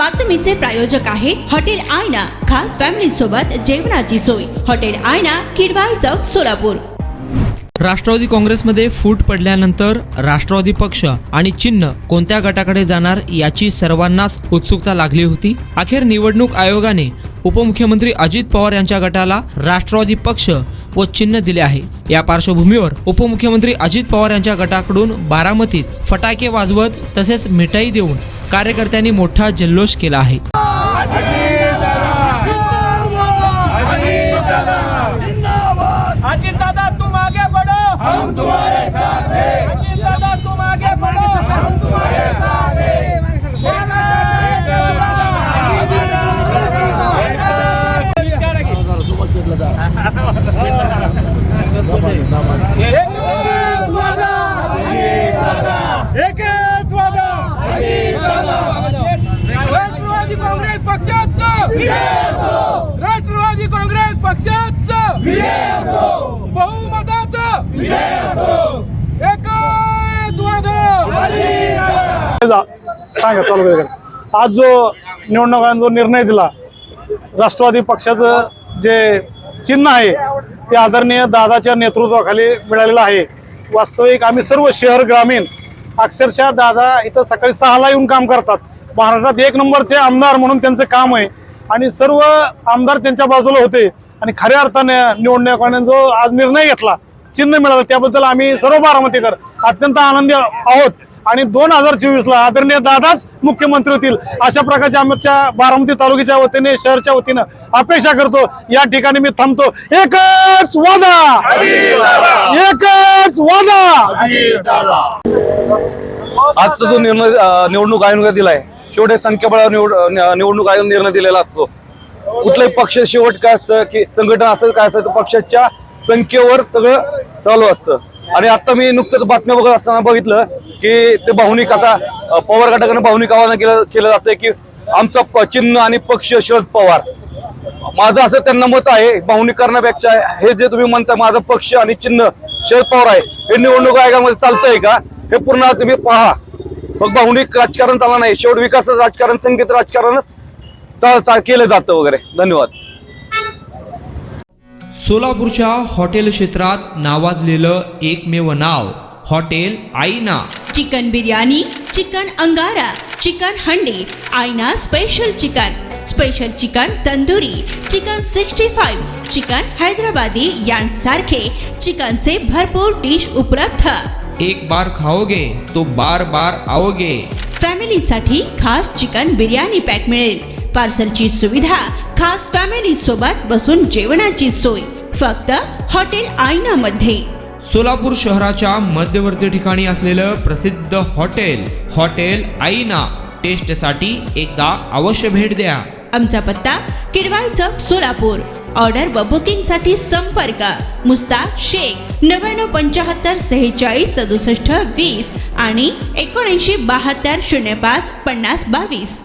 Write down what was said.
बातमीचे प्रायोजक आहे हॉटेल आयना, खास फॅमिली सोबत जेवणाची सोय। हॉटेल आयना, किडवाई चौक, सोलापूर। राष्ट्रवादी काँग्रेसमध्ये फूट पडल्यानंतर राष्ट्रवादी पक्ष आणि चिन्ह कोणत्या गटाकडे जाणार याची सर्वांनाच उत्सुकता लागली होती। अखेर निवडणूक आयोगाने उपमुख्यमंत्री अजित पवार यांच्या गटाला राष्ट्रवादी पक्ष व चिन्ह दिले आहे। या पार्श्वभूमीवर उपमुख्यमंत्री अजित पवार यांच्या गटाकडून बारामतीत फटाके वाजवत तसेच मिठाई देऊन कार्यकर्त्यांनी मोठा जल्लोष केला आहे। अजित दादा तुम आगे बढ़ो, हम तुम्हारे साथ हैं। अजित दादा तुम आगे बढ़ो, हम तुम्हारे साथ हैं। राष्ट्रवादी काँग्रेस पक्षाचं राष्ट्रवादी काँग्रेस पक्षाचं बहुमताचं सांगा चालू करा। आज जो निवडणुकांचा जो निर्णय दिला, राष्ट्रवादी पक्षाचं जे चिन्ह आहे ते आदरणीय दादाच्या नेतृत्वाखाली मिळालेलं आहे। वास्तविक आम्ही सर्व शहर ग्रामीण अक्षरशः दादा इथं सकाळी 6ला येऊन काम करतात। महाराष्ट्रात 1 नंबरचे आमदार म्हणून त्यांचं काम आहे आणि सर्व आमदार त्यांच्या बाजूला होते आणि खऱ्या अर्थाने निवडणुकांनी जो आज निर्णय घेतला, चिन्ह मिळालं, त्याबद्दल आम्ही सर्व बारामतीकर अत्यंत आनंदी आहोत आणि 2024ला आदरणीय दादाच मुख्यमंत्री होतील अशा प्रकारच्या आमच्या बारामती तालुक्याच्या वतीने शहरच्या वतीने अपेक्षा करतो। या ठिकाणी मी थांबतो। एकच वादा, एकच वादा। आजचा जो निर्णय निवडणूक आयोगाने दिलाय, शेवटी संख्याबळावर निवडणूक आयोग निर्णय दिलेला असतो। कुठलाही पक्ष शेवट काय असतं की संघटना असतं काय असतं, पक्षाच्या संख्येवर सगळं चालू असतं। आणि आता मी नुकतंच बातम्या बघत असताना बघितलं की ते भावनिक आता पवार गटाकडे भावनिक आवाहन केलं जातंय की आमचा चिन्ह आणि पक्ष शरद पवार। माझं असं त्यांना मत आहे, भावनिक करण्यापेक्षा हे जे तुम्ही म्हणता माझा पक्ष आणि चिन्ह शरद पवार आहे, हे निवडणूक आयोगामध्ये चालतंय का हे पूर्ण तुम्ही पहा। मग भावनिक राजकारण चालणार नाही, शेवट विकासाचं राजकारण, संगीत राजकारण केलं जातं वगैरे। धन्यवाद। सोलापूरच्या हॉटेल क्षेत्रात नावाजलेलं एकमेव नाव हॉटेल आईना। चिकन बिर्याणी, चिकन अंगारा, चिकन हंडी, आईना special chicken, special chicken tandoori, chicken 65, chicken Hyderabadi यांसारखे चिकनचे भरपूर डिश उपलब्ध। एक बार खाओगे तो बार बार आओगे। फॅमिलीसाठी खास चिकन बिर्याणी पॅक मिळेल, पार्सलची सुविधा, खास फॅमिली सोबत बसून जेवणाची सोय फक्त हॉटेल आईना मध्ये। सोलापूर शहराच्या मध्यवर्ती ठिकाणी असलेलं प्रसिद्ध हॉटेल आईना टेस्टसाठी एकदा अवश्य भेट द्या। आमचा पत्ता किडवाई चौक, सोलापूर। ऑर्डर व बुकिंग साठी संपर्क मुस्ताक शेख 9975 46 67 20 आणि 7972 05 50 22।